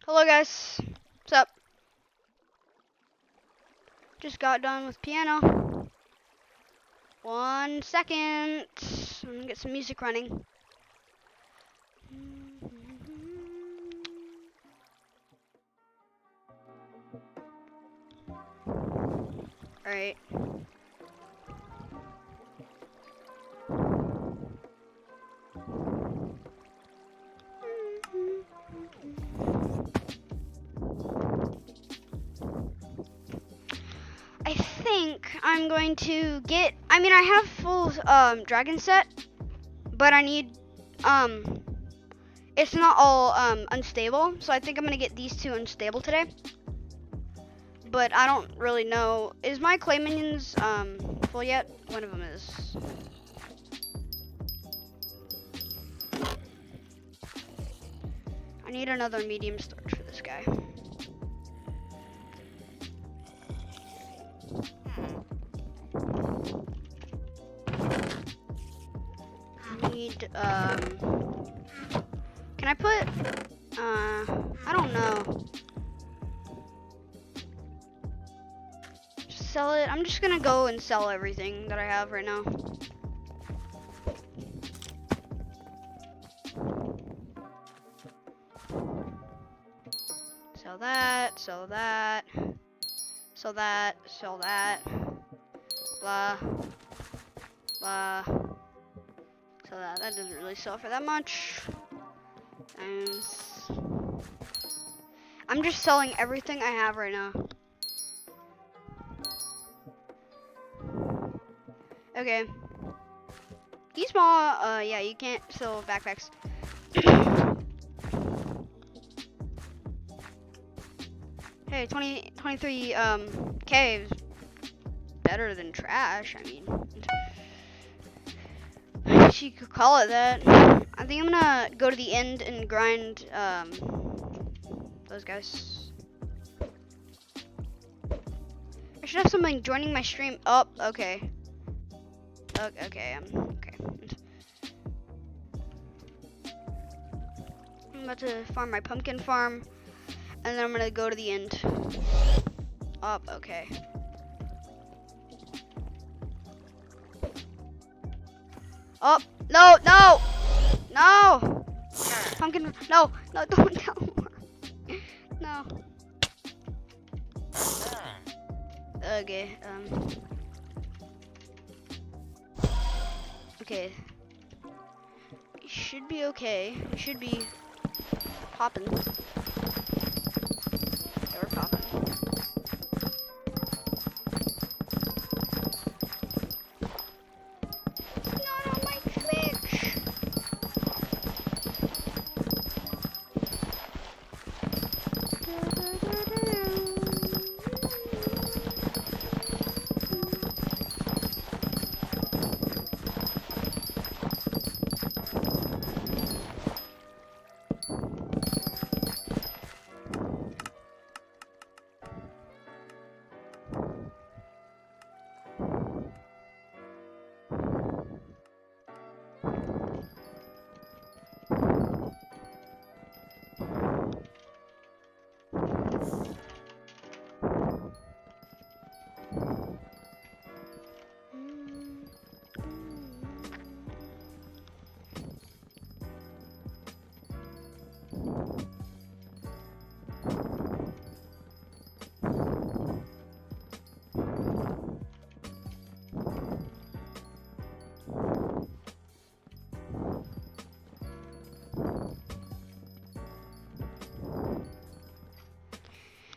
Hello guys, what's up? Just got done with piano. 1 second, I'm gonna get some music running. Alright. I think I'm going to get, I have full dragon set, but I need, it's not all unstable, so I think I'm gonna get these two unstable today. But I don't really know, is my clay minions full yet? One of them is. I need another medium storage for this guy. I need, can I put, I don't know. Just sell it. I'm just gonna go and sell everything that I have right now. Sell that, sell that, sell that, sell that, blah, blah, sell that. That doesn't really sell for that much. And I'm just selling everything I have right now. Okay. These small, yeah, you can't sell backpacks. Hey, 23 caves. Better than trash, I mean. You could call it that. I think I'm gonna go to the end and grind those guys. I should have something joining my stream. Oh, okay. Okay, okay. I'm about to farm my pumpkin farm, and then I'm gonna go to the end. Oh, okay. Oh, no, no, no! Pumpkin, no, don't tell me. No. Okay, okay. You should be okay. You should be popping. Yeah, we're popping. Not on my Twitch.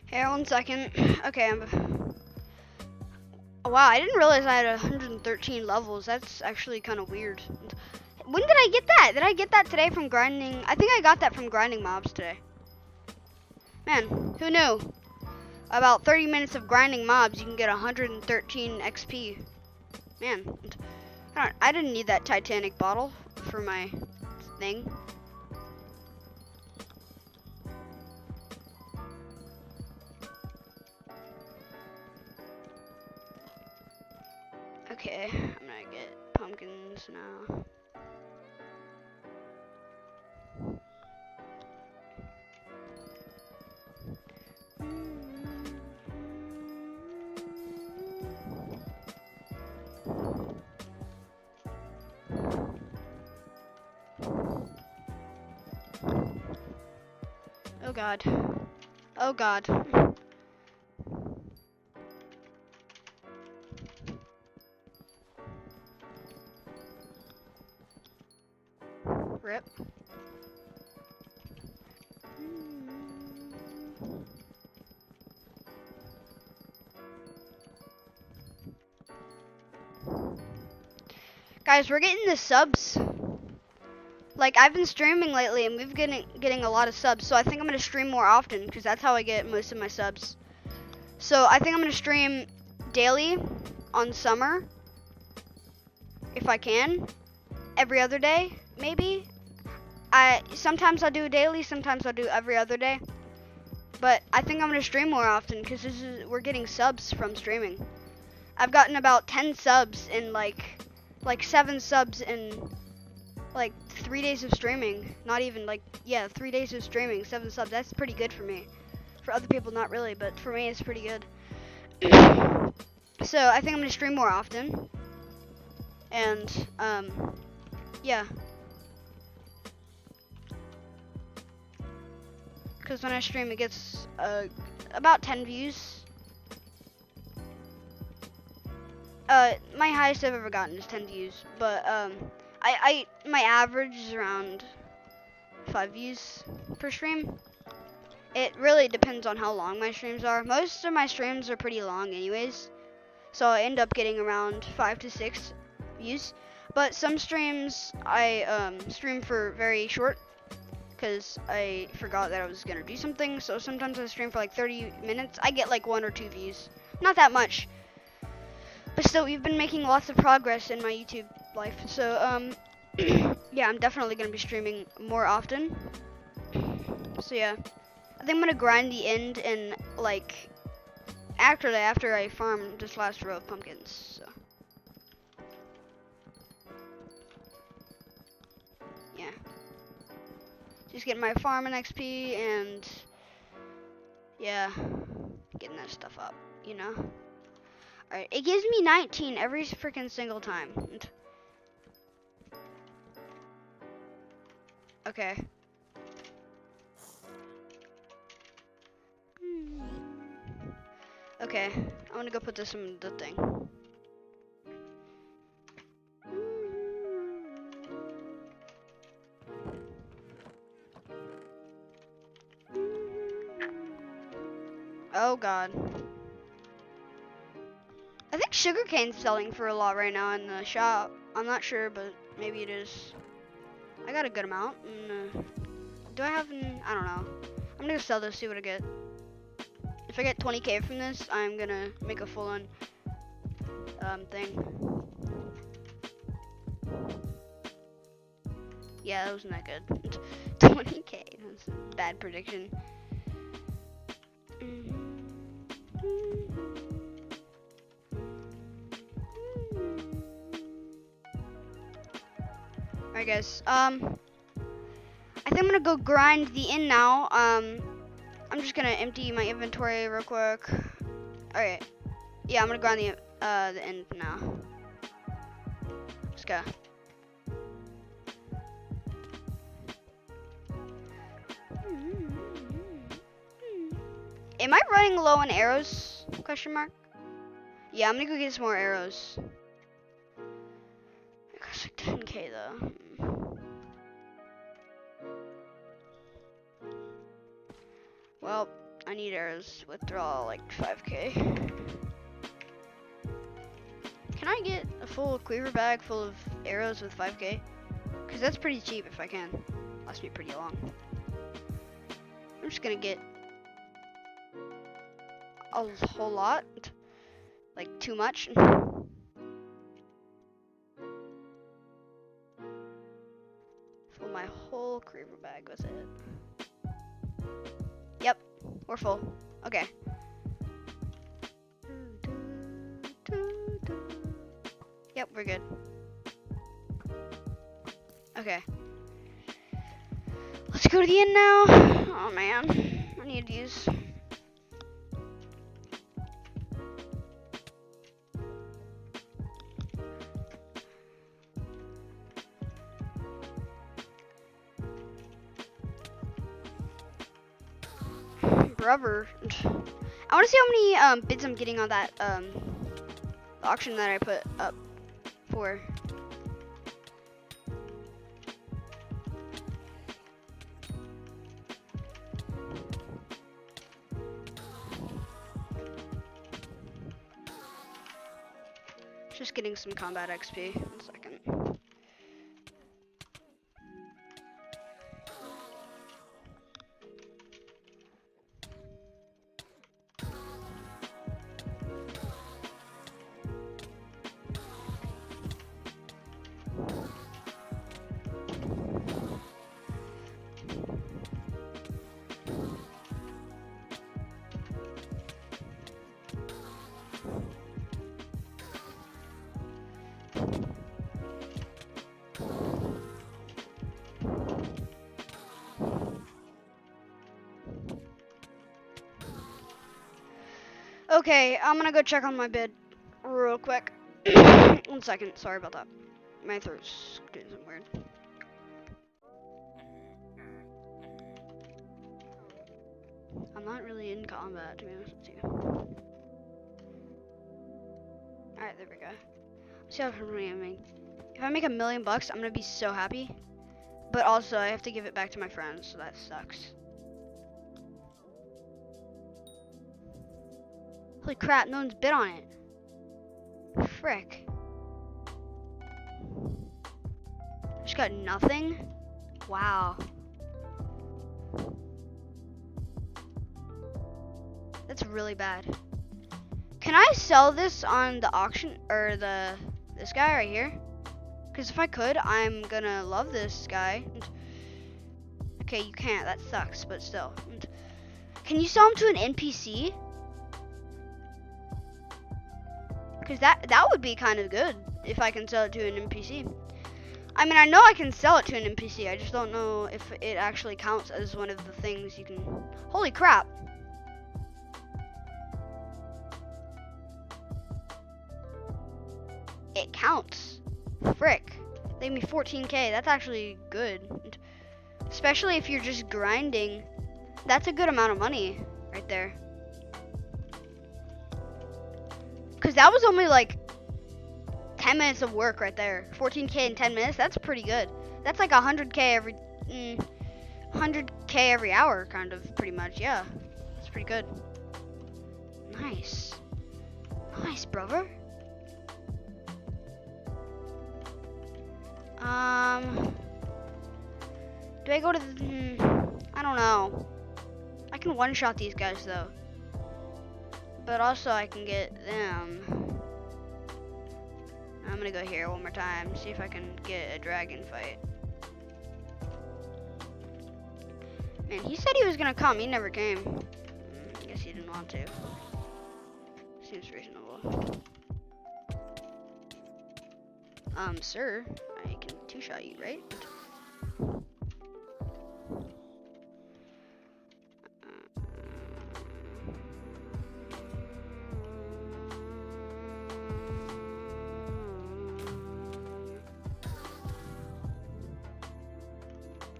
Here, 1 second. Okay, oh, wow, I didn't realize I had 113 levels. That's actually kind of weird. When did I get that? Did I get that today from grinding? I think I got that from grinding mobs today. Man, who knew? About 30 minutes of grinding mobs, you can get 113 XP. Man, I didn't need that Titanic bottle for my thing. Okay, I'm gonna get pumpkins now. Oh god. Oh god. Rip. Guys, we're getting the subs. Like, I've been streaming lately, and we've been getting a lot of subs, so I think I'm going to stream more often, because that's how I get most of my subs. So, I think I'm going to stream daily on summer, if I can, every other day, maybe. Sometimes I'll do daily, sometimes I'll do every other day. But I think I'm going to stream more often, because we're getting subs from streaming. I've gotten about 10 subs in, like 7 subs in, like, 3 days of streaming. Not even, like, yeah, 3 days of streaming, 7 subs. That's pretty good for me. For other people, not really, but for me, it's pretty good. So, I think I'm going to stream more often. And, yeah. Because when I stream, it gets, about 10 views. My highest I've ever gotten is 10 views, but, my average is around 5 views per stream. It really depends on how long my streams are. Most of my streams are pretty long anyways, so I end up getting around 5 to 6 views. But some streams I stream for very short, because I forgot that I was gonna do something. So sometimes I stream for like 30 minutes. I get like 1 or 2 views, not that much. But still, we've been making lots of progress in my YouTube life. So, yeah, I'm definitely going to be streaming more often. So, yeah. I think I'm going to grind the end and, like, after I farm this last row of pumpkins. So. Yeah. Just getting my farming XP and, yeah, getting that stuff up, you know? Alright, it gives me 19 every freaking single time. Okay. Okay, I'm gonna go put this in the thing. Oh god. I think sugarcane's selling for a lot right now in the shop. I'm not sure, but maybe it is. I got a good amount. Do I have I don't know. I'm gonna sell this, see what I get. If I get 20k from this, I'm gonna make a full-on thing. Yeah, that wasn't that good. 20k, that's a bad prediction. Alright guys, I think I'm gonna go grind the inn now. I'm just gonna empty my inventory real quick. Alright. Yeah, I'm gonna grind the inn now. Let's go. Am I running low on arrows? Question mark. Yeah, I'm gonna go get some more arrows. It costs like 10k though. Well, I need arrows. Withdraw like 5k. Can I get a full cleaver bag full of arrows with 5k? Because that's pretty cheap if I can. Lasts me pretty long. I'm just gonna get a whole lot. Like too much. Fill my whole cleaver bag with it. Yep, we're full. Okay. Yep, we're good. Okay. Let's go to the inn now. Oh man, I need these. Brother. I want to see how many bids I'm getting on that auction that I put up for. Just getting some combat XP. 1 second. Okay, I'm gonna go check on my bid real quick. 1 second, sorry about that. My throat's doing something weird. I'm not really in combat, to be honest with you. Alright, there we go. Let's see how much money I make. If I make $1 million, I'm gonna be so happy. But also, I have to give it back to my friends, so that sucks. Holy crap, no one's bid on it. Frick. Just got nothing? Wow. That's really bad. Can I sell this on the auction, or this guy right here? Because if I could, I'm gonna love this guy. Okay, you can't, that sucks, but still. Can you sell him to an NPC? Because that would be kind of good if I can sell it to an NPC. I mean, I know I can sell it to an NPC. I just don't know if it actually counts as one of the things you can. Holy crap! It counts. Frick. They gave me 14k. That's actually good. Especially if you're just grinding. That's a good amount of money right there. Because that was only like 10 minutes of work right there. 14k in 10 minutes, that's pretty good. That's like 100k every 100k every hour, kind of, pretty much. Yeah, that's pretty good. Nice. Nice, brother. Do I go to the, I don't know. I can one-shot these guys though. But also I can get them. I'm gonna go here one more time, see if I can get a dragon fight. Man, he said he was gonna come, he never came. I guess he didn't want to. Seems reasonable. Sir, I can two-shot you, right?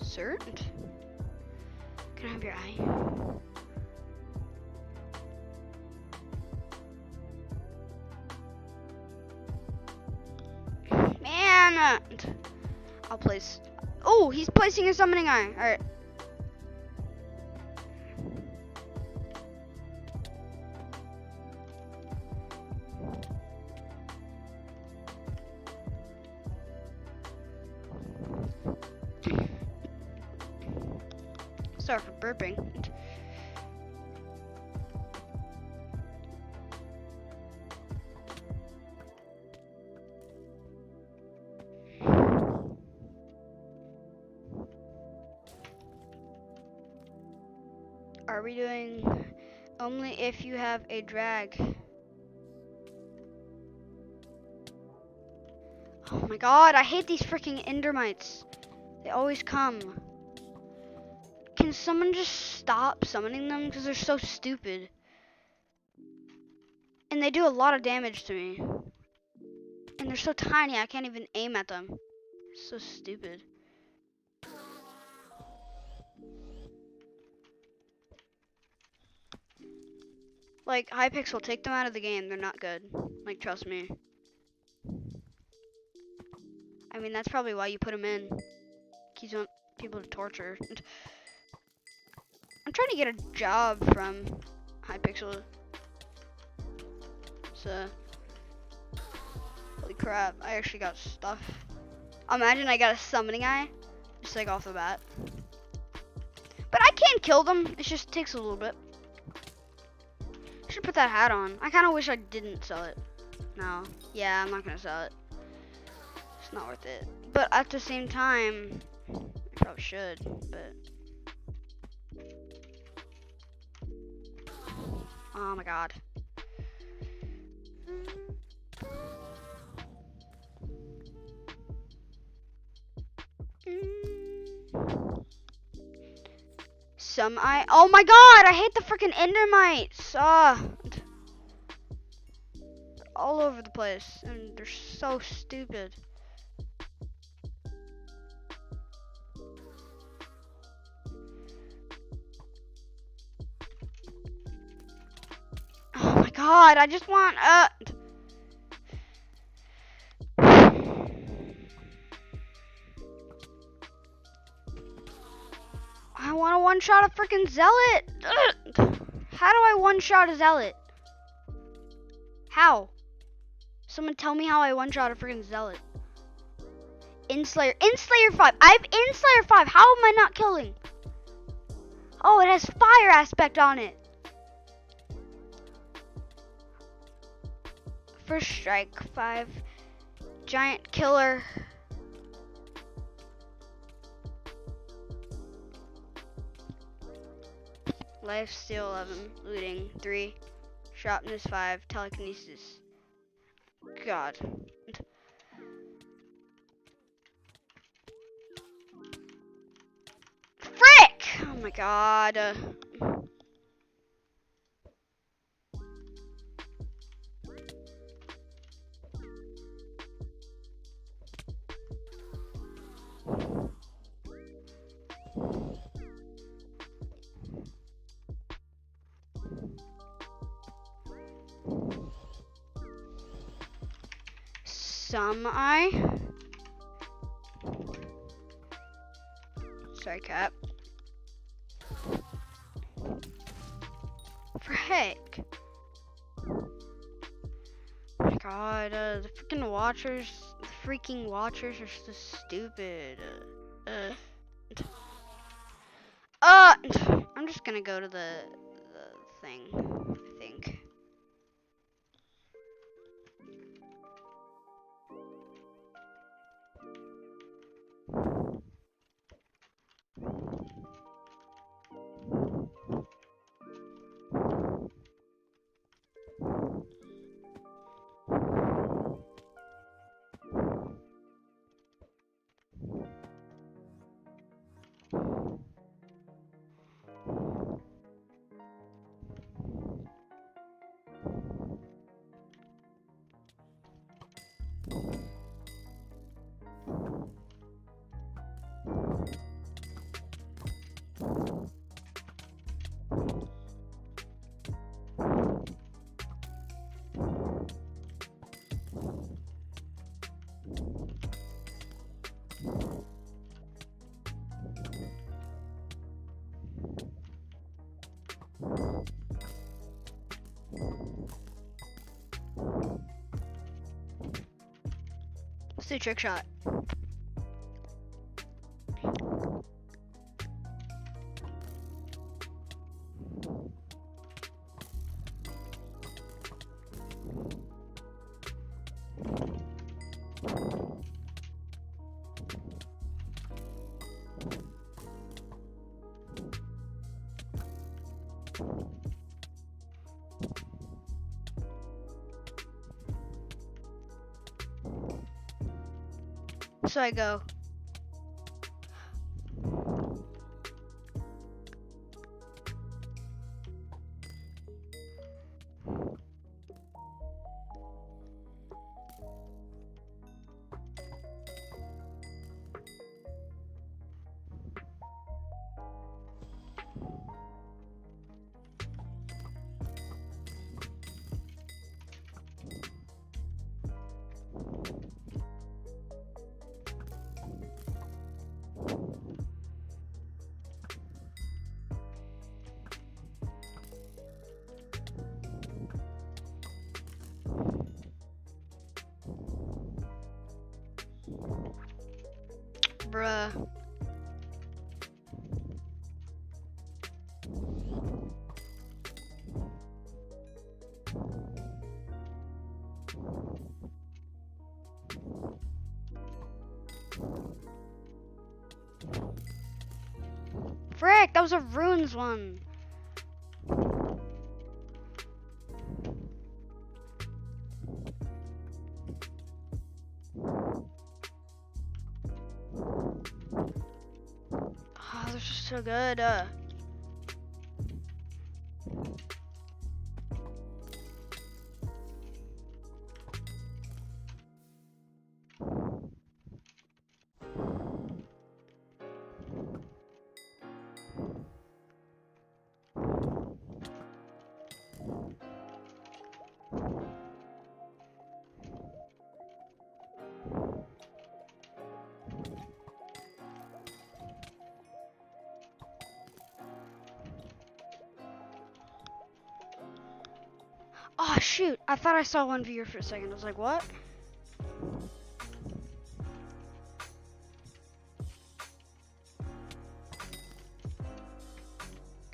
Sir? Can I have your eye? Man! I'll place. Oh, he's placing a summoning eye. Alright. Sorry for burping. Are we doing only if you have a drag? Oh my god, I hate these freaking endermites. They always come. Can someone just stop summoning them? Because they're so stupid. And they do a lot of damage to me. And they're so tiny, I can't even aim at them. So stupid. Like, hypixel, take them out of the game. They're not good. Like, trust me. I mean, that's probably why you put them in. You want people to torture. I'm trying to get a job from hypixel. So, holy crap, I actually got stuff. Imagine I got a summoning eye, just like off the bat. But I can kill them, it just takes a little bit. I should put that hat on. I kind of wish I didn't sell it. No, yeah, I'm not gonna sell it. It's not worth it. But at the same time, I probably should, but. Oh my god. Oh my god, I hate the freaking endermites. They're all over the place and they're so stupid. Oh my god, I just want I want to one-shot a freaking zealot. How do I one-shot a zealot? How? Someone tell me how I one-shot a freaking zealot. In Slayer 5. I have in Slayer 5. How am I not killing? Oh, it has fire aspect on it. First strike 5. Giant killer. Life steal 11. Looting 3. Sharpness 5. Telekinesis. God. Frick! Oh my god. Sorry, cat. Frick. Oh my god, the freaking watchers are so stupid. I'm just gonna go to the thing, I think. Let's do a trick shot. So I go. bruh. Frick, that was a ruins one. Oh, they're just so good. Oh shoot, I thought I saw one viewer for a second. I was like, what?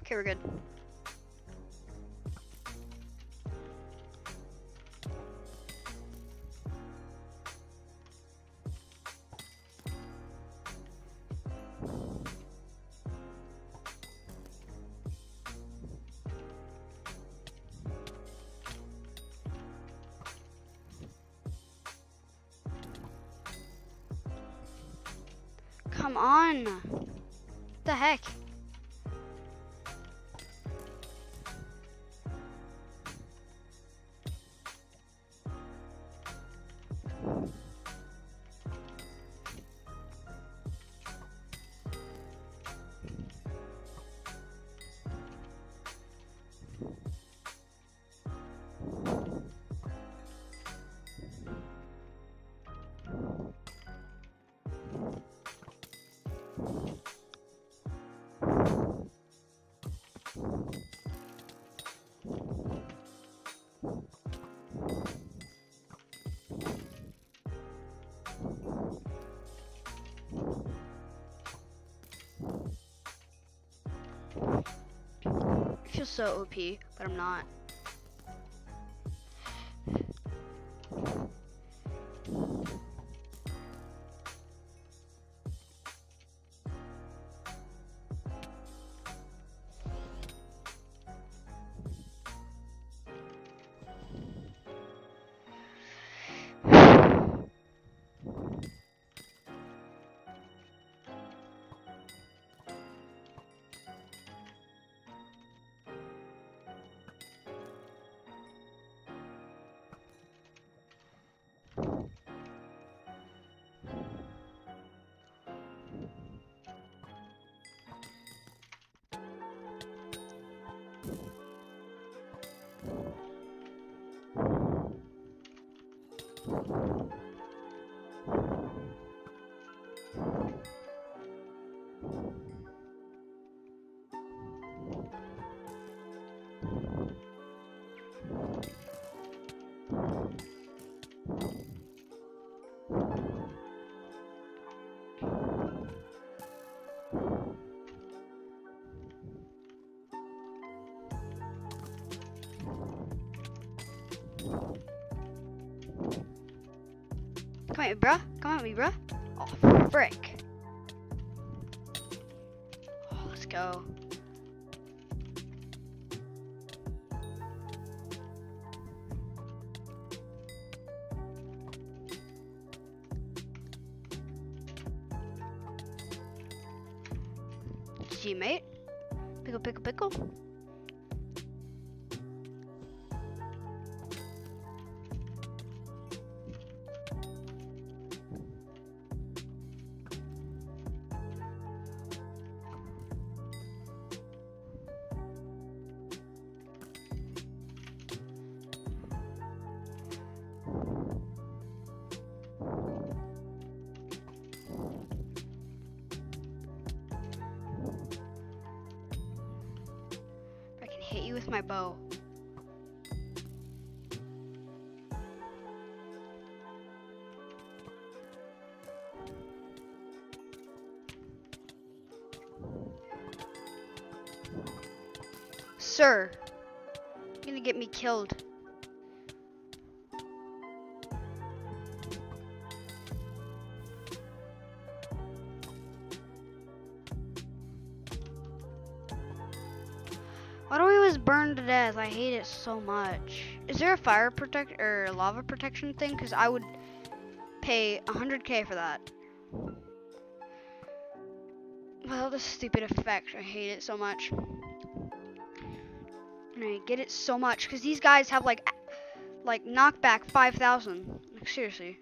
Okay, we're good. Come on. What the heck? I feel so OP, but I'm not. Come at me, bruh. Come at me, bruh. Oh, frick. Oh, let's go. Teammate. Pickle, pickle, pickle. I can hit you with my bow. Sir, you're gonna get me killed. Why do we always burn to death? I hate it so much. Is there a fire protect or lava protection thing? Because I would pay 100K for that. Well, this stupid effect, I hate it so much. And I get it so much because these guys have like knockback 5,000. Like seriously.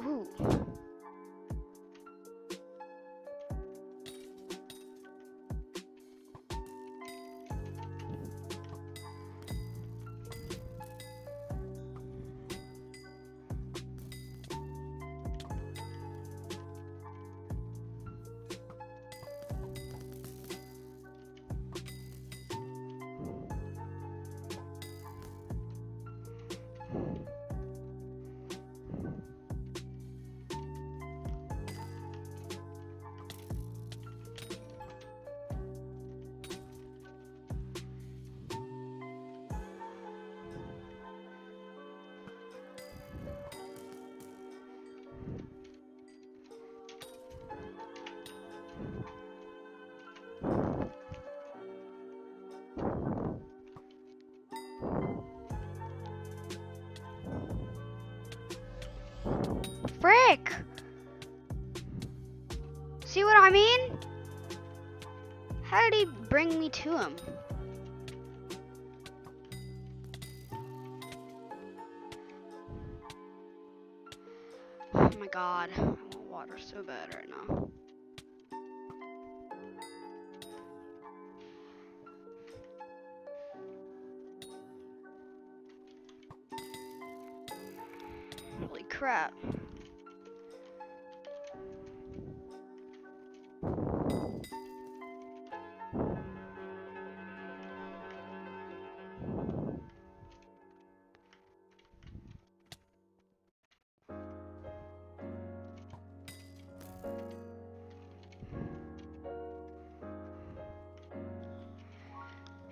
Ooh. Frick! See what I mean? How did he bring me to him? Oh my god, I want water so bad right now. Holy crap.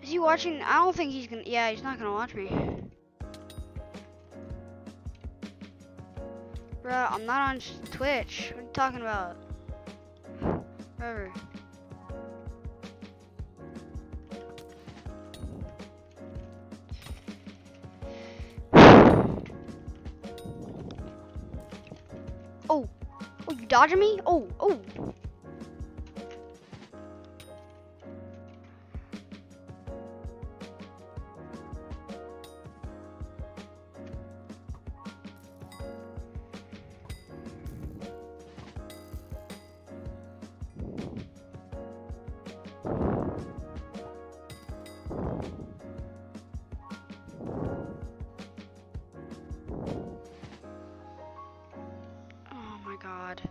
Is he watching? I don't think he's gonna, yeah, he's not gonna watch me. Bruh, I'm not on Twitch. What are you talking about? Whatever. Oh, oh, you dodging me? Oh, oh. Oh my god.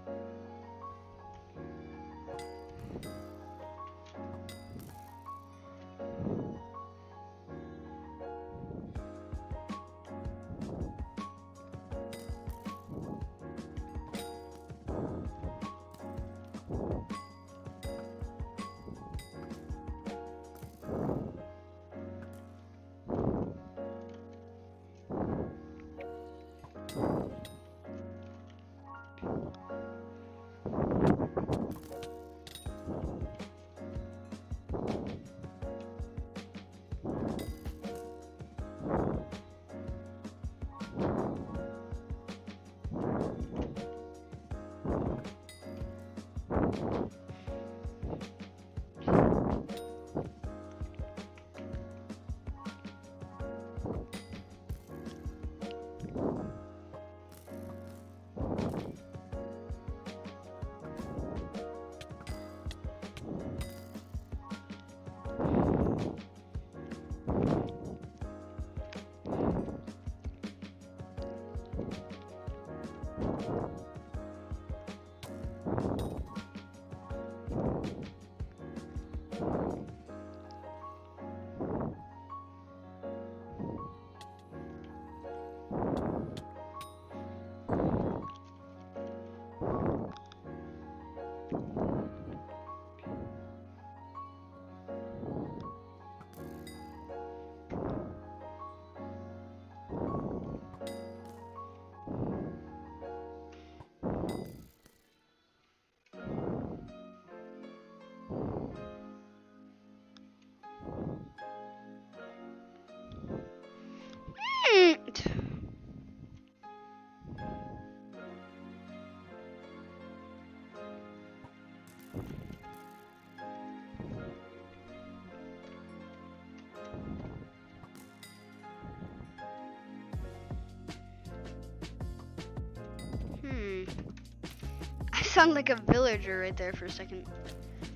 sound like a villager right there for a second.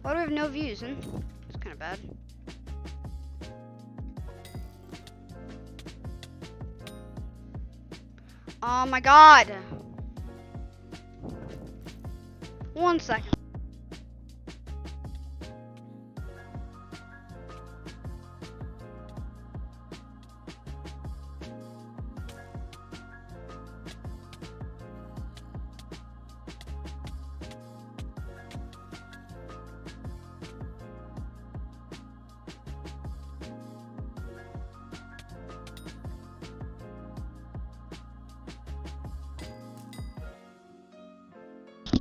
Why do we have no views? It's kind of bad. Oh my god. 1 second.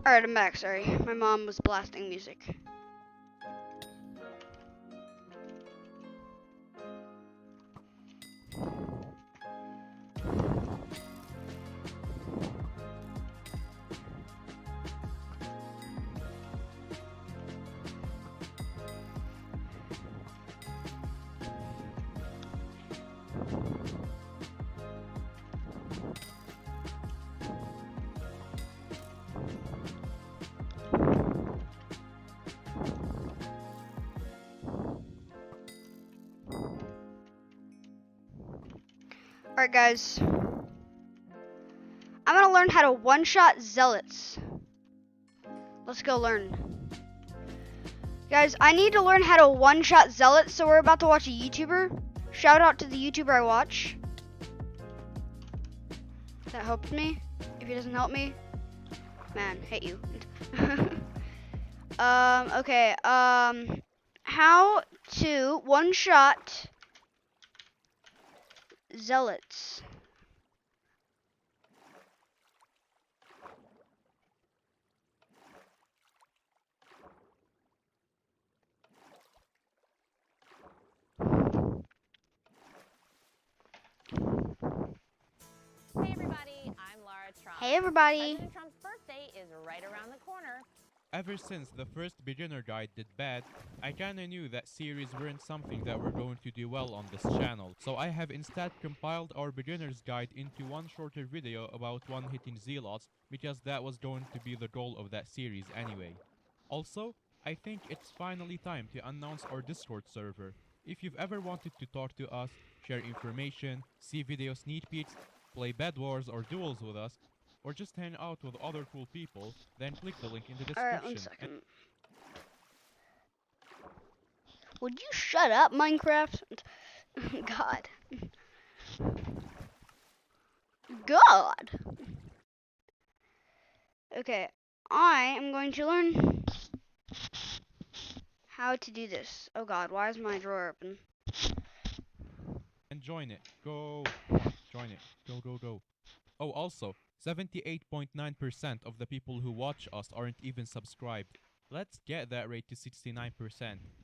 Alright, I'm back, sorry. My mom was blasting music. Alright guys, I'm gonna learn how to one-shot zealots. Let's go learn. Guys, I need to learn how to one-shot zealots, so we're about to watch a YouTuber. Shout out to the YouTuber I watch. That helped me. If he doesn't help me, man, hate you. Okay, how to one-shot zealots. Hey everybody, I'm Laura Trump. Hey everybody. President Trump's birthday is right around the corner. Ever since the first beginner guide did bad, I kinda knew that series weren't something that were going to do well on this channel, so I have instead compiled our beginner's guide into one shorter video about one-hitting zealots, because that was going to be the goal of that series anyway. Also, I think it's finally time to announce our Discord server. If you've ever wanted to talk to us, share information, see video sneak peeks, play Bed Wars or duels with us, or just hang out with other cool people, then click the link in the description. Alright, 1 second. Would you shut up, Minecraft? God. God. Okay, I am going to learn how to do this. Oh God, why is my drawer open? And join it. Go. Come on, join it. Go, go, go. Oh, also, 78.9% of the people who watch us aren't even subscribed. Let's get that rate to 69%,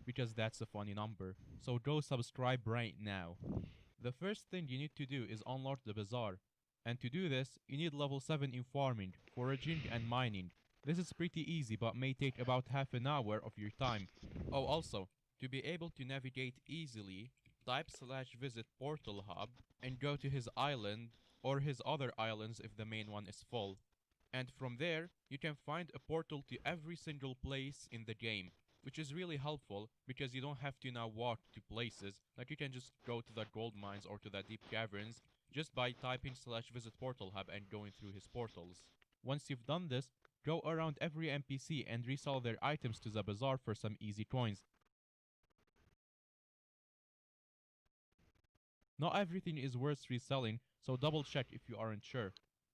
because that's a funny number. So go subscribe right now. The first thing you need to do is unlock the bazaar. And to do this, you need level 7 in farming, foraging and mining. This is pretty easy but may take about half an hour of your time. Oh, also, to be able to navigate easily, type /visit portal hub and go to his island or his other islands if the main one is full. And from there, you can find a portal to every single place in the game, which is really helpful because you don't have to now walk to places, like you can just go to the gold mines or to the deep caverns just by typing /visit portal hub and going through his portals. Once you've done this, go around every NPC and resell their items to the bazaar for some easy coins. Not everything is worth reselling, so double check if you aren't sure.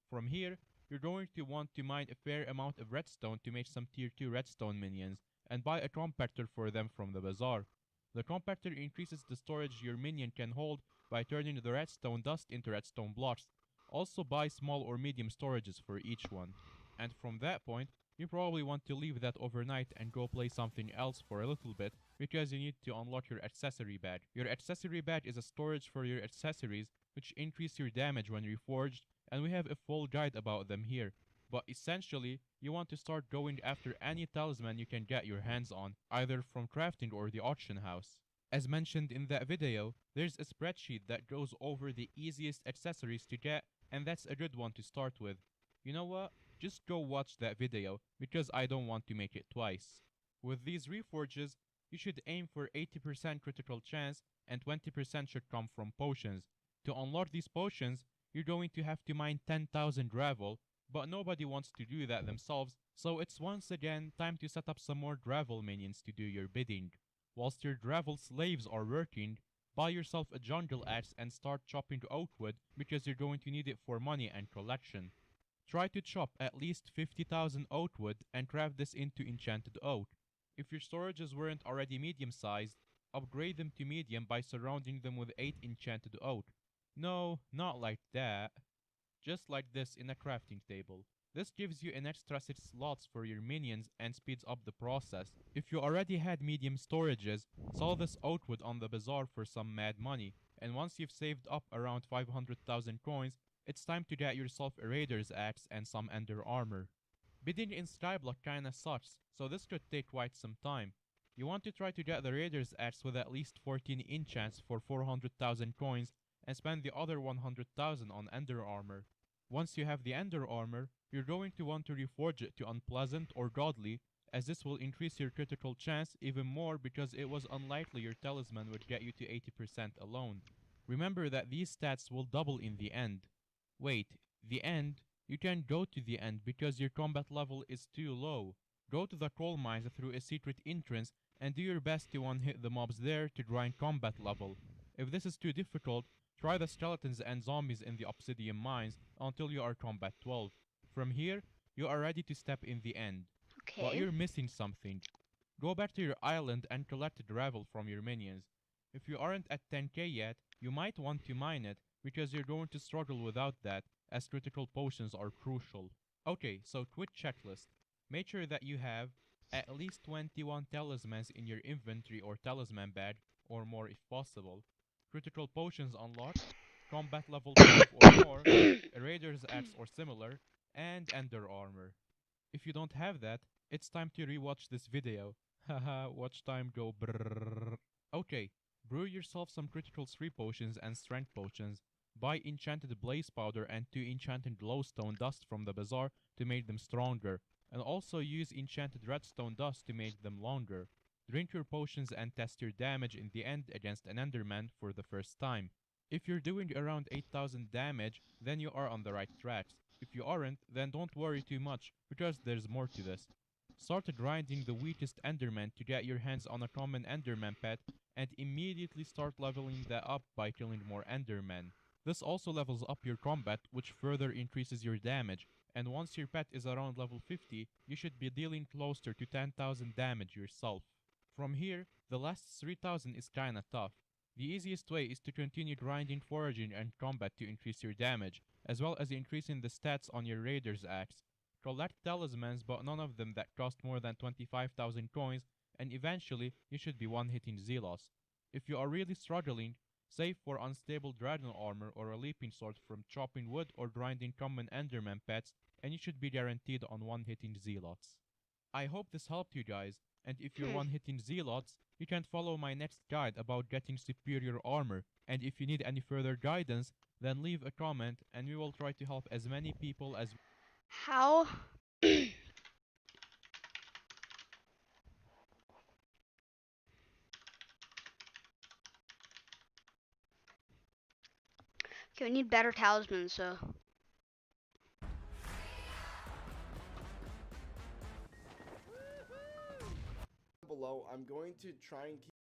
From here, you're going to want to mine a fair amount of redstone to make some tier 2 redstone minions, and buy a compactor for them from the bazaar. The compactor increases the storage your minion can hold by turning the redstone dust into redstone blocks. Also buy small or medium storages for each one. And from that point, you probably want to leave that overnight and go play something else for a little bit, because you need to unlock your accessory badge. Your accessory badge is a storage for your accessories, which increase your damage when reforged, and we have a full guide about them here. But essentially, you want to start going after any talisman you can get your hands on, either from crafting or the auction house. As mentioned in that video, there's a spreadsheet that goes over the easiest accessories to get, and that's a good one to start with. You know what? just go watch that video because I don't want to make it twice. With these reforges, you should aim for 80% critical chance and 20% should come from potions. To unlock these potions, you're going to have to mine 10,000 gravel, but nobody wants to do that themselves, so it's once again time to set up some more gravel minions to do your bidding. Whilst your gravel slaves are working, buy yourself a jungle axe and start chopping oak wood because you're going to need it for money and collection. Try to chop at least 50,000 oak wood and craft this into enchanted oak. If your storages weren't already medium sized, upgrade them to medium by surrounding them with 8 enchanted oak. No, not like that. Just like this in a crafting table. This gives you an extra 6 slots for your minions and speeds up the process. If you already had medium storages, sell this oakwood on the bazaar for some mad money, and once you've saved up around 500,000 coins, it's time to get yourself a raider's axe and some ender armor. Bidding in skyblock kinda sucks, so this could take quite some time. You want to try to get the raider's axe with at least 14 enchants for 400,000 coins and spend the other 100,000 on ender armor. Once you have the ender armor, you're going to want to reforge it to unpleasant or godly, as this will increase your critical chance even more because it was unlikely your talisman would get you to 80% alone. Remember that these stats will double in the end. Wait, the end? You can't go to the end because your combat level is too low. Go to the coal mines through a secret entrance and do your best to one-hit the mobs there to grind combat level. If this is too difficult, try the skeletons and zombies in the obsidian mines until you are combat 12. From here, you are ready to step in the end. But Okay. you're missing something. Go back to your island and collect gravel from your minions. If you aren't at 10k yet, you might want to mine it because you're going to struggle without that, as critical potions are crucial. Okay, so quick checklist. Make sure that you have at least 21 talismans in your inventory or talisman bag, or more if possible. Critical potions unlocked, combat level 12 or more, a raider's axe or similar, and ender armor. If you don't have that, it's time to rewatch this video. Haha, watch time go brrrr. Okay, brew yourself some critical 3 potions and strength potions. Buy enchanted blaze powder and 2 enchanted glowstone dust from the bazaar to make them stronger, and also use enchanted redstone dust to make them longer. Drink your potions and test your damage in the end against an enderman for the first time. If you're doing around 8,000 damage, then you are on the right tracks. If you aren't, then don't worry too much, because there's more to this. Start grinding the weakest enderman to get your hands on a common enderman pet, and immediately start leveling that up by killing more endermen. This also levels up your combat, which further increases your damage, and once your pet is around level 50, you should be dealing closer to 10,000 damage yourself. From here, the last 3,000 is kinda tough. The easiest way is to continue grinding foraging and combat to increase your damage, as well as increasing the stats on your raider's axe. Collect talismans, but none of them that cost more than 25,000 coins, and eventually you should be one-hitting zealots. If you are really struggling, save for unstable dragon armor or a leaping sword from chopping wood or grinding common enderman pets, and you should be guaranteed on one-hitting zealots. I hope this helped you guys, and if you're one-hitting zealots, you can follow my next guide about getting superior armor, and if you need any further guidance, then leave a comment and we will try to help as many people as How? Okay, we need better talismans, so. Below, I'm going to try and keep.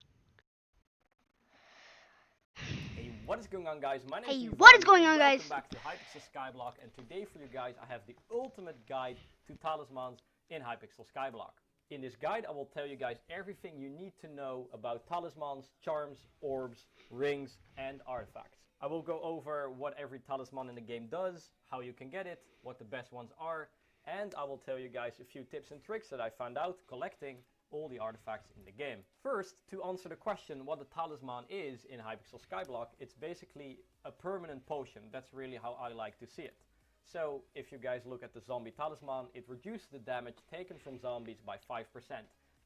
Hey, what is going on, guys? My name Hey, is what is Ivan, going on, and guys? Welcome back to hypixel skyblock, and today for you guys I have the ultimate guide to talismans in hypixel skyblock. In this guide I will tell you guys everything you need to know about talismans, charms, orbs, rings and artifacts. I will go over what every talisman in the game does, how you can get it, what the best ones are, and I will tell you guys a few tips and tricks that I found out collecting all the artifacts in the game. First, to answer the question what a talisman is in hypixel skyblock, it's basically a permanent potion. That's really how I like to see it. So if you guys look at the zombie talisman, it reduces the damage taken from zombies by 5%,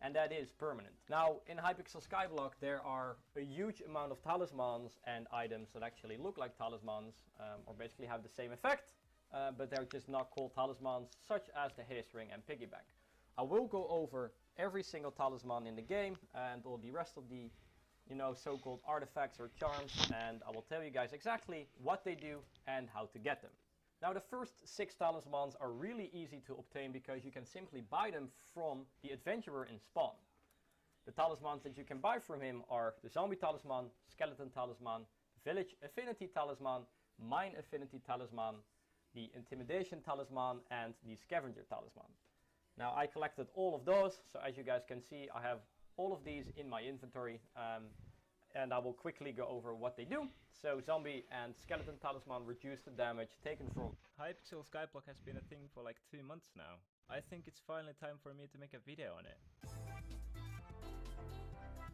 and that is permanent. Now in hypixel skyblock there are a huge amount of talismans and items that actually look like talismans, or basically have the same effect, but they're just not called talismans, such as the Haste Ring and Piggyback. I will go over every single talisman in the game and all the rest of the, you know, so-called artifacts or charms, and I will tell you guys exactly what they do and how to get them. Now the first 6 talismans are really easy to obtain because you can simply buy them from the adventurer in spawn. The talismans that you can buy from him are the Zombie Talisman, Skeleton Talisman, Village Affinity Talisman, Mine Affinity Talisman, the Intimidation Talisman, and the Scavenger Talisman. Now I collected all of those, so as you guys can see I have all of these in my inventory, and I will quickly go over what they do. So Zombie and Skeleton Talisman reduce the damage taken from... Hypixel skyblock has been a thing for like 2 months now. I think it's finally time for me to make a video on it.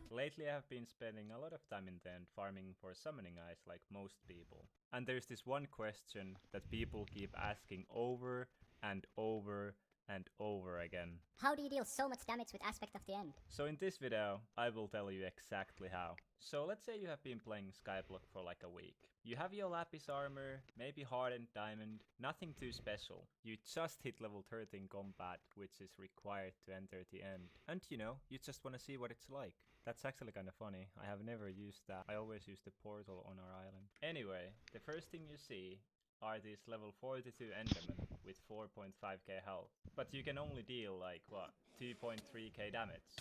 Lately I have been spending a lot of time in the end farming for summoning eyes like most people. And there's this one question that people keep asking over and over and over again. How do you deal so much damage with Aspect of the End? So in this video, I will tell you exactly how. So let's say you have been playing Skyblock for like a week. You have your Lapis armor, maybe Hardened Diamond, nothing too special. You just hit level 13 combat, which is required to enter the end. And you know, you just want to see what it's like. That's actually kind of funny. I have never used that. I always use the portal on our island. Anyway, the first thing you see are these level 42 Endermen with 4.5k health. But you can only deal like, what, 2.3k damage.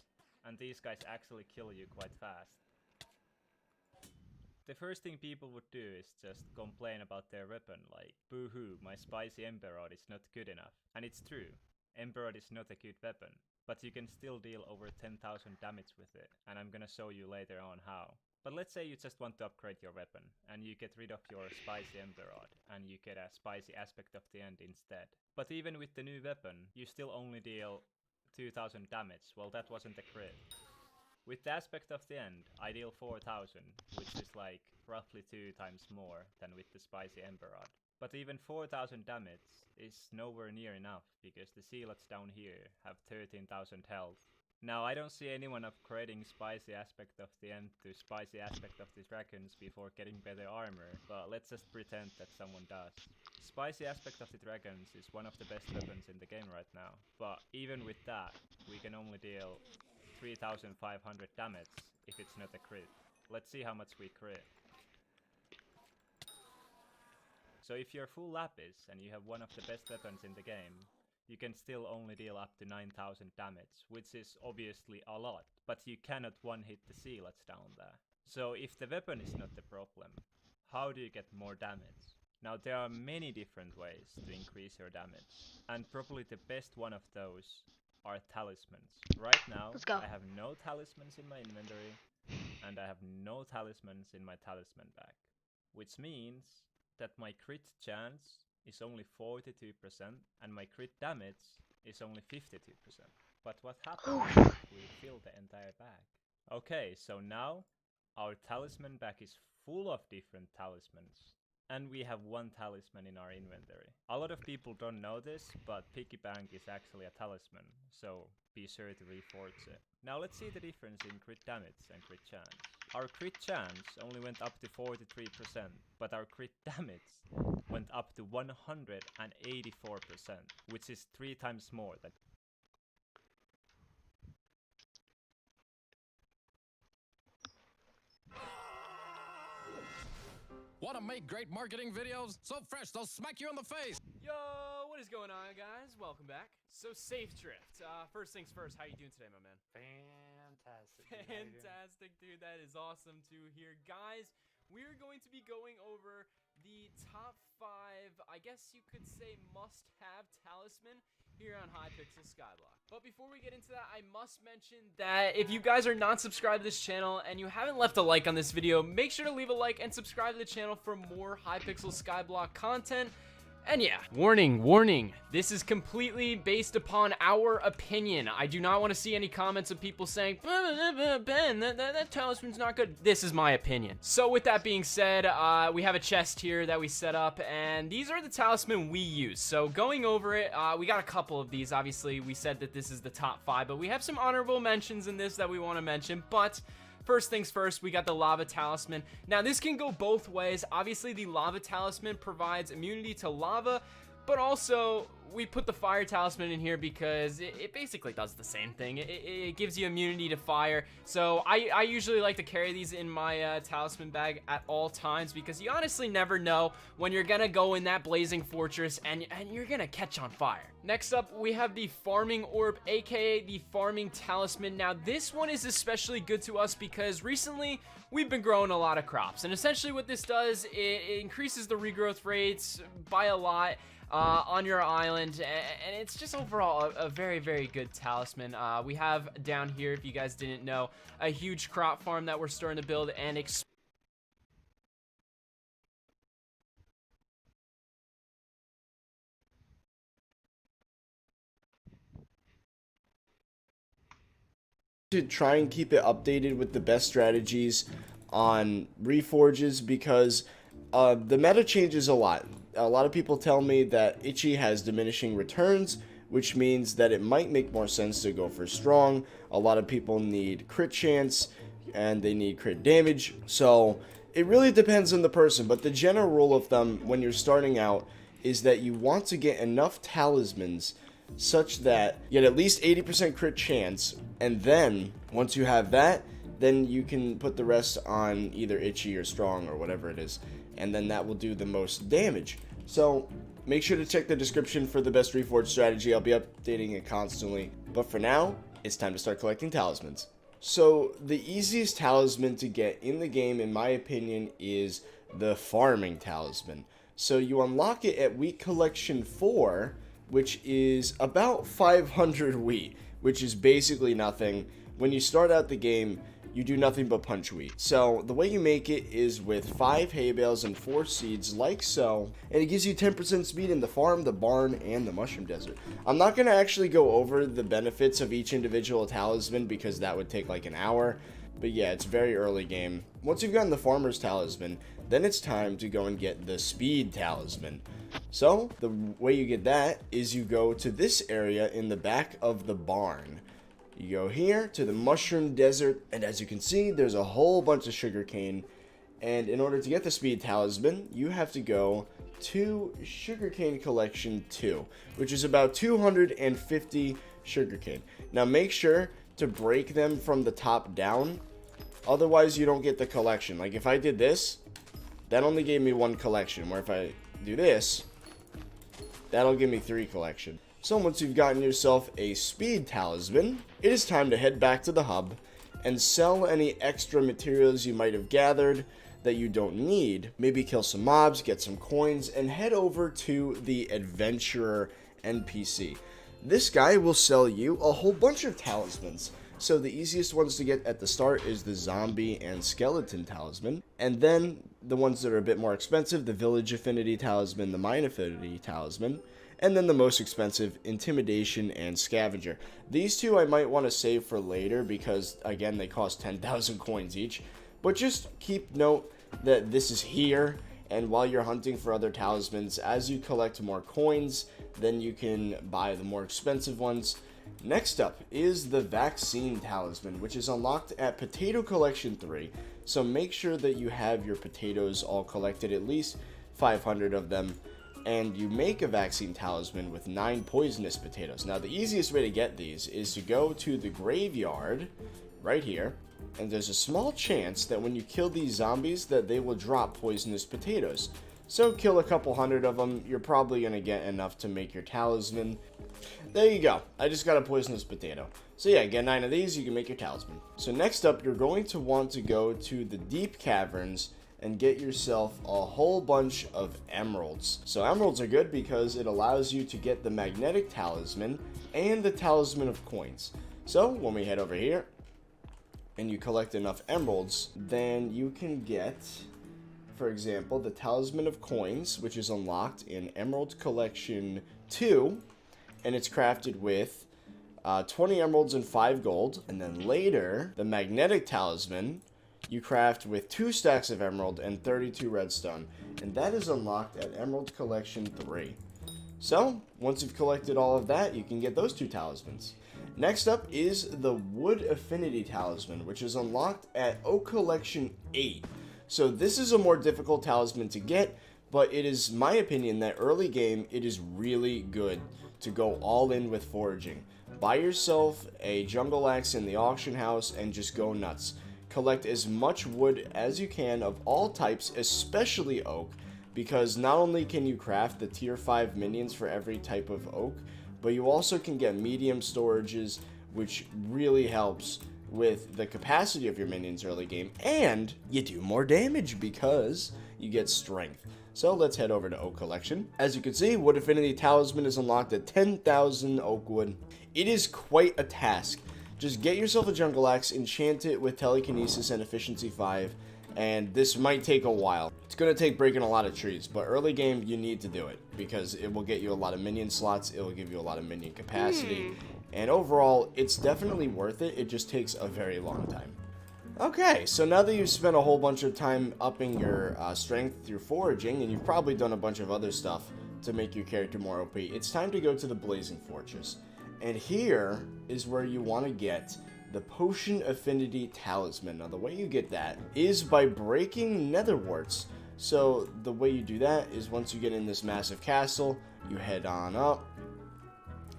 And these guys actually kill you quite fast. The first thing people would do is just complain about their weapon, like, boo-hoo, my spicy Ember Rod is not good enough. And it's true, Ember Rod is not a good weapon, but you can still deal over 10,000 damage with it, and I'm gonna show you later on how. But let's say you just want to upgrade your weapon, and you get rid of your spicy Ember Rod, and you get a spicy Aspect of the End instead. But even with the new weapon, you still only deal 2,000 damage. Well, that wasn't a crit. With the Aspect of the End, I deal 4,000, which is like roughly 2 times more than with the spicy Ember Rod. But even 4,000 damage is nowhere near enough, because the Zealots down here have 13,000 health. Now I don't see anyone upgrading spicy Aspect of the End to spicy Aspect of the Dragons before getting better armor, but let's just pretend that someone does. Spicy Aspect of the Dragons is one of the best weapons in the game right now, but even with that, we can only deal 3,500 damage if it's not a crit. Let's see how much we crit. So if you're full Lapis and you have one of the best weapons in the game, you can still only deal up to 9,000 damage, which is obviously a lot, but you cannot one-hit the Zealots down there. So if the weapon is not the problem, how do you get more damage? Now there are many different ways to increase your damage, and probably the best one of those are talismans. Right now, Let's go. I have no talismans in my inventory, and I have no talismans in my talisman bag, which means that my crit chance is only 42% and my crit damage is only 52%. But what happens if we fill the entire bag? Okay, so now our talisman bag is full of different talismans. And we have one talisman in our inventory. A lot of people don't know this, but Piggy Bank is actually a talisman, so be sure to reforge it. Now let's see the difference in crit damage and crit chance. Our crit chance only went up to 43%, but our crit damage went up to 184%, which is 3 times more than... Want to make great marketing videos? So fresh they'll smack you in the face! Yo, what is going on, guys? Welcome back. So, Safe Drift. First things first, how you doing today, my man? Fantastic. Fantastic, dude. That is awesome to hear. Guys, we're going to be going over the top 5, I guess you could say, must-have talisman here on Hypixel Skyblock. But before we get into that, I must mention that if you guys are not subscribed to this channel and you haven't left a like on this video, make sure to leave a like and subscribe to the channel for more Hypixel Skyblock content. And yeah, warning, this is completely based upon our opinion. I do not want to see any comments of people saying, Ben, that talisman's not good. This is my opinion. So with that being said, we have a chest here that we set up, and these are the talisman we use. So going over it, we got a couple of these. Obviously, we said that this is the top 5, but we have some honorable mentions in this that we want to mention, but... First things first, we got the Lava Talisman. Now, this can go both ways. Obviously, the Lava Talisman provides immunity to lava, but also we put the fire talisman in here because it basically does the same thing. It gives you immunity to fire. So I usually like to carry these in my talisman bag at all times because you honestly never know when you're gonna go in that blazing fortress and you're gonna catch on fire. Next up, we have the farming orb, aka the farming talisman. Now this one is especially good to us because recently we've been growing a lot of crops, and essentially what this does, it increases the regrowth rates by a lot on your island, and it's just overall a very, very good talisman. We have down here, if you guys didn't know, a huge crop farm that we're starting to build and to try and keep it updated with the best strategies on reforges because the meta changes a lot. A lot of people tell me that Itchy has diminishing returns, which means that it might make more sense to go for strong. A lot of people need crit chance and they need crit damage, so it really depends on the person, but the general rule of thumb when you're starting out is that you want to get enough talismans such that you get at least 80% crit chance, and then once you have that, then you can put the rest on either Itchy or strong or whatever it is, and then that will do the most damage. So make sure to check the description for the best reforge strategy. I'll be updating it constantly, but for now it's time to start collecting talismans. So the easiest talisman to get in the game, in my opinion, is the farming talisman. So you unlock it at wheat collection 4, which is about 500 wheat, which is basically nothing. When you start out the game, you do nothing but punch wheat. So the way you make it is with 5 hay bales and 4 seeds, like so, and it gives you 10% speed in the farm, the barn, and the mushroom desert. I'm not going to actually go over the benefits of each individual talisman because that would take like an hour, but yeah, it's very early game. Once you've gotten the farmer's talisman, then it's time to go and get the speed talisman. So the way you get that is you go to this area in the back of the barn. You go here to the mushroom desert, and as you can see, there's a whole bunch of sugarcane. And in order to get the speed talisman, you have to go to sugarcane collection 2, which is about 250 sugarcane. Now make sure to break them from the top down, otherwise you don't get the collection. Like if I did this, that only gave me 1 collection, where if I do this, that'll give me 3 collection. So once you've gotten yourself a speed talisman, it is time to head back to the hub and sell any extra materials you might have gathered that you don't need. Maybe kill some mobs, get some coins, and head over to the adventurer NPC. This guy will sell you a whole bunch of talismans. So the easiest ones to get at the start is the zombie and skeleton talisman, and then the ones that are a bit more expensive, the village affinity talisman, the mine affinity talisman, and then the most expensive, intimidation and scavenger. These two I might want to save for later because again they cost 10,000 coins each, but just keep note that this is here, and while you're hunting for other talismans, as you collect more coins, then you can buy the more expensive ones. Next up is the vaccine talisman, which is unlocked at potato collection 3, so make sure that you have your potatoes all collected, at least 500 of them, and you make a vaccine talisman with 9 poisonous potatoes. Now the easiest way to get these is to go to the graveyard right here, and there's a small chance that when you kill these zombies that they will drop poisonous potatoes. So kill a couple hundred of them, you're probably going to get enough to make your talisman. There you go, I just got a poisonous potato. So yeah, get 9 of these, you can make your talisman. So next up, you're going to want to go to the deep caverns and get yourself a whole bunch of emeralds. So emeralds are good because it allows you to get the magnetic talisman and the talisman of coins. So when we head over here and you collect enough emeralds, then you can get, for example, the talisman of coins, which is unlocked in Emerald Collection 2, and it's crafted with 20 emeralds and 5 gold. And then later, the magnetic talisman you craft with 2 stacks of emerald and 32 redstone, and that is unlocked at Emerald Collection 3. So once you've collected all of that, you can get those 2 talismans. Next up is the wood affinity talisman, which is unlocked at Oak Collection 8. So this is a more difficult talisman to get but it is my opinion that early game it is really good to go all in with foraging. Buy yourself a jungle axe in the auction house and just go nuts. Collect as much wood as you can of all types, especially oak, because not only can you craft the tier 5 minions for every type of oak, but you also can get medium storages, which really helps with the capacity of your minions early game, and you do more damage because you get strength. So let's head over to Oak Collection. As you can see, Wood Affinity Talisman is unlocked at 10,000 oak wood. It is quite a task. Just get yourself a jungle axe, enchant it with telekinesis and efficiency 5, and this might take a while. It's going to take breaking a lot of trees, but early game you need to do it because it will get you a lot of minion slots, it will give you a lot of minion capacity, and overall it's definitely worth it. It just takes a very long time. Okay, so now that you've spent a whole bunch of time upping your strength through foraging, and you've probably done a bunch of other stuff to make your character more OP, it's time to go to the Blazing Fortress. And here is where you want to get the Potion Affinity Talisman. Now the way you get that is by breaking nether warts. So the way you do that is once you get in this massive castle, you head on up,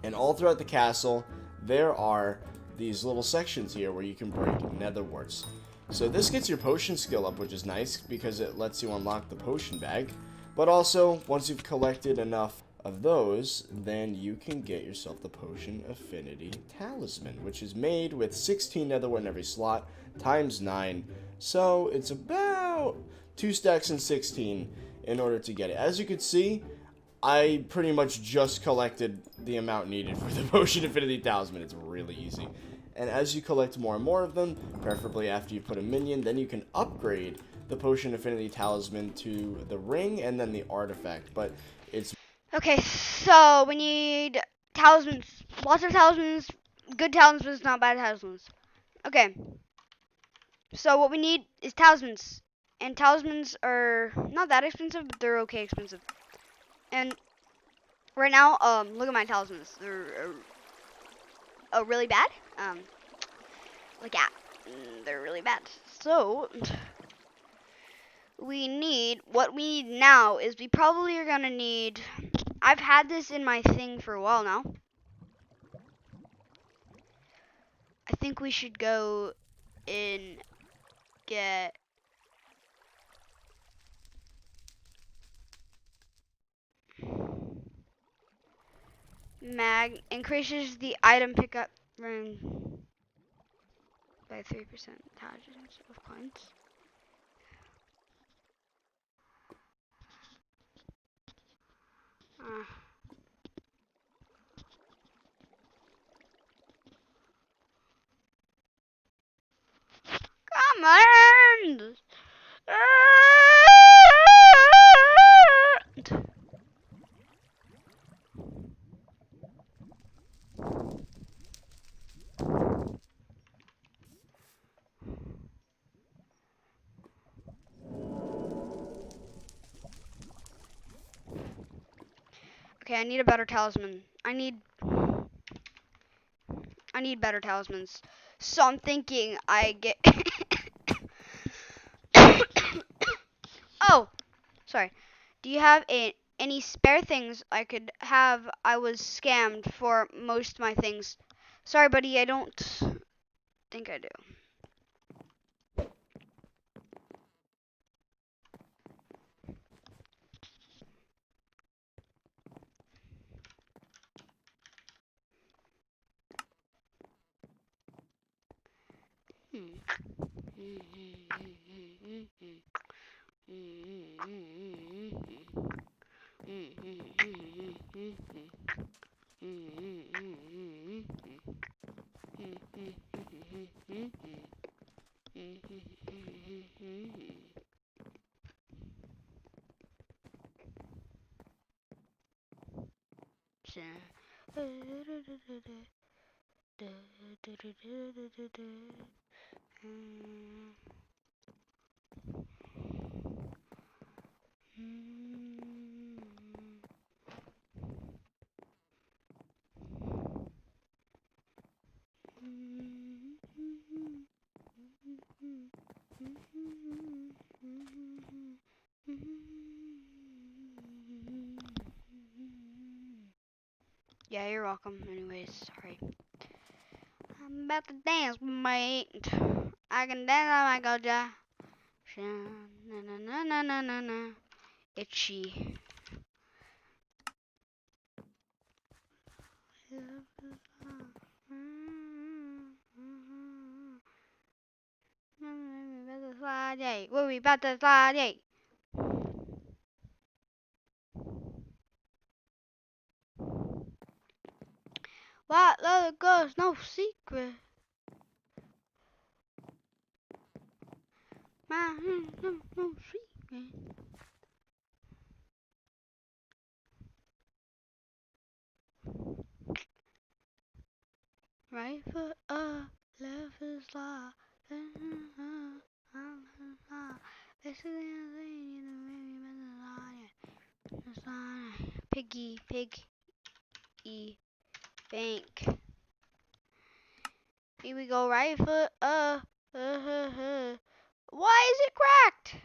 and all throughout the castle there are these little sections here where you can break nether warts. So this gets your potion skill up, which is nice because it lets you unlock the potion bag. But also, once you've collected enough of those, then you can get yourself the Potion Affinity Talisman, which is made with 16 nether wart in every slot, times 9. So it's about 2 stacks and 16 in order to get it. As you can see, I pretty much just collected the amount needed for the Potion Affinity Talisman. It's really easy. And as you collect more and more of them, preferably after you put a minion, then you can upgrade the Potion Affinity Talisman to the ring and then the artifact. But it's... Okay, so we need talismans. Lots of talismans. Good talismans, not bad talismans. Okay. So what we need is talismans. And talismans are not that expensive, but they're okay expensive. And right now, look at my talismans. They're really bad. Like yeah, they're really bad. So what we need now is we probably are gonna need. I've had this in my thing for a while now. I think we should go and get mag increases the item pickup room by 3% intelligence of coins. Come on! Okay, I need a better talisman. I need better talismans. So I'm thinking I get Oh, sorry. Do you have any spare things I could have? I was scammed for most of my things. Sorry, buddy, I don't think I do. Yeah, you're welcome. Anyways, sorry. I'm about to dance, mate. I can dance like a ja. Na na na na na na na. Itchy. Where we about to slide? White leather gloves, no secret. No secret. Right foot up, left foot slide. Basically, piggy, bank. Here we go, right foot up. Why is it cracked?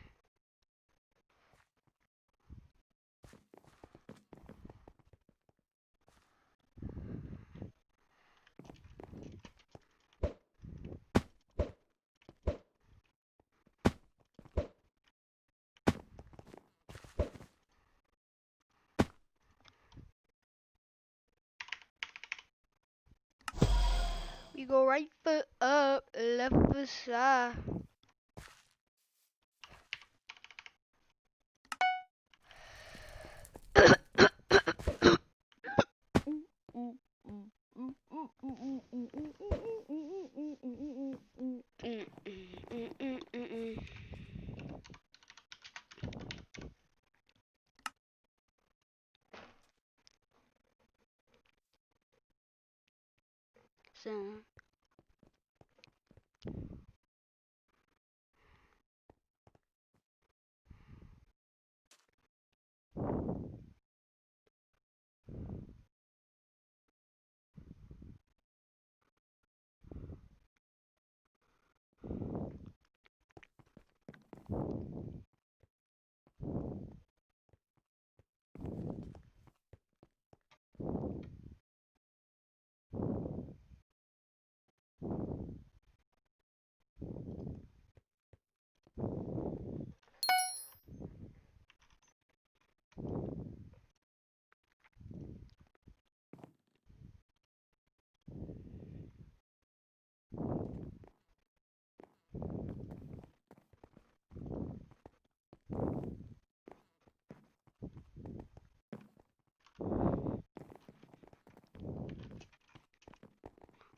We go right foot up, left foot side. So.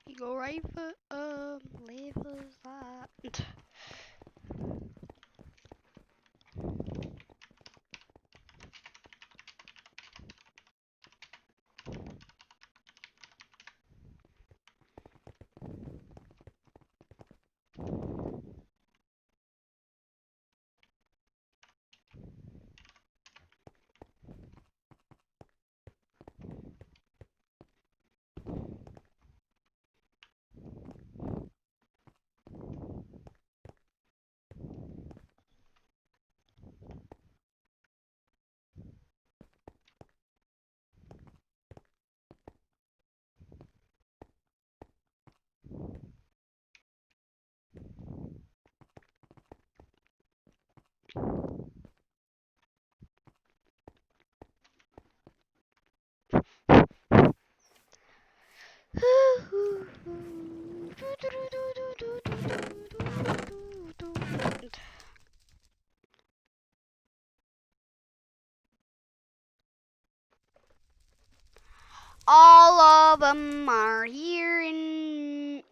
You go right foot up, left foot slide. All of them are here in.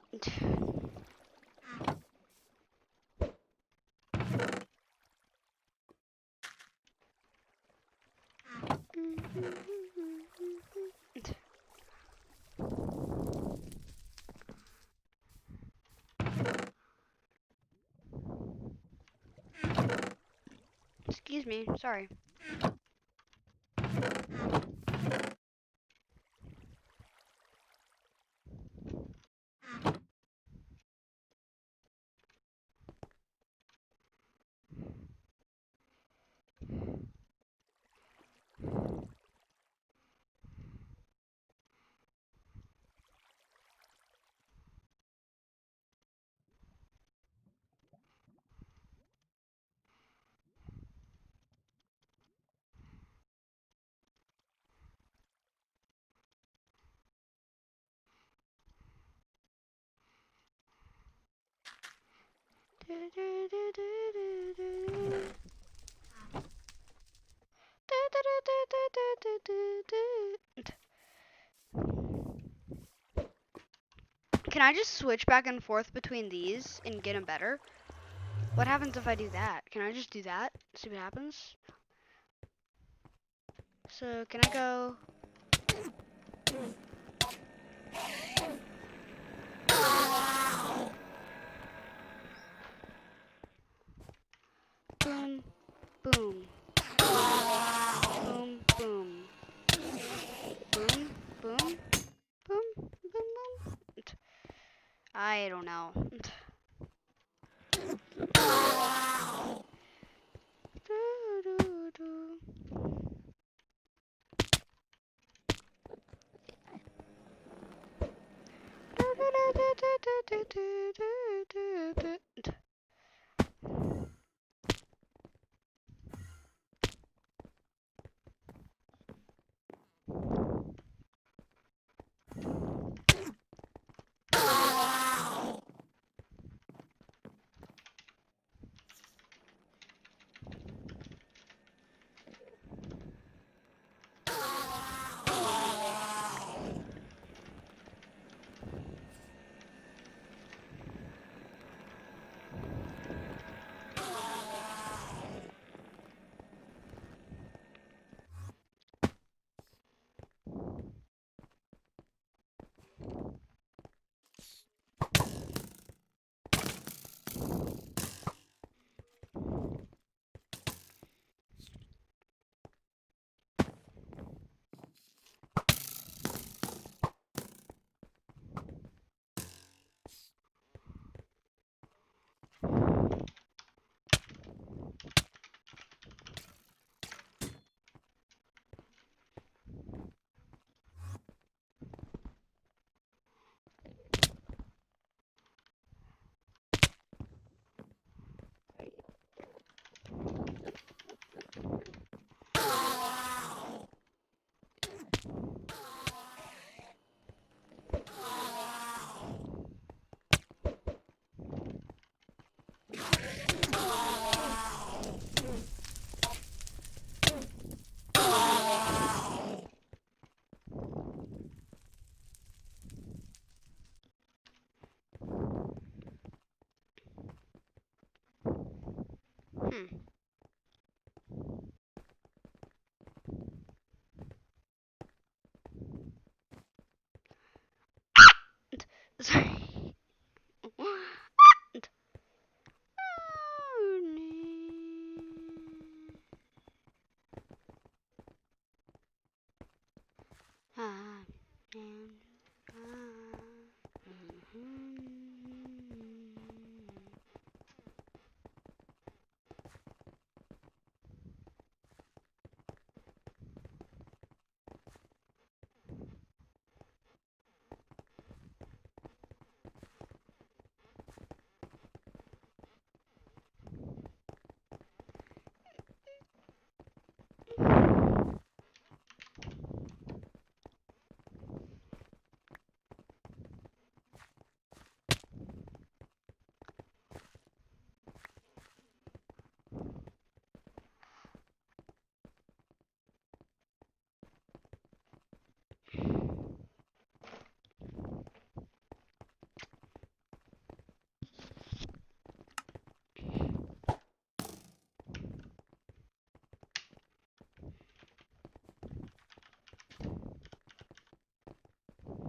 Excuse me, sorry. Can I just switch back and forth between these and get them better? What happens if I do that? Can I just do that? See what happens? So, can I go... Boom, boom. Boom, boom. Boom, boom. Boom, boom, boom. I don't know.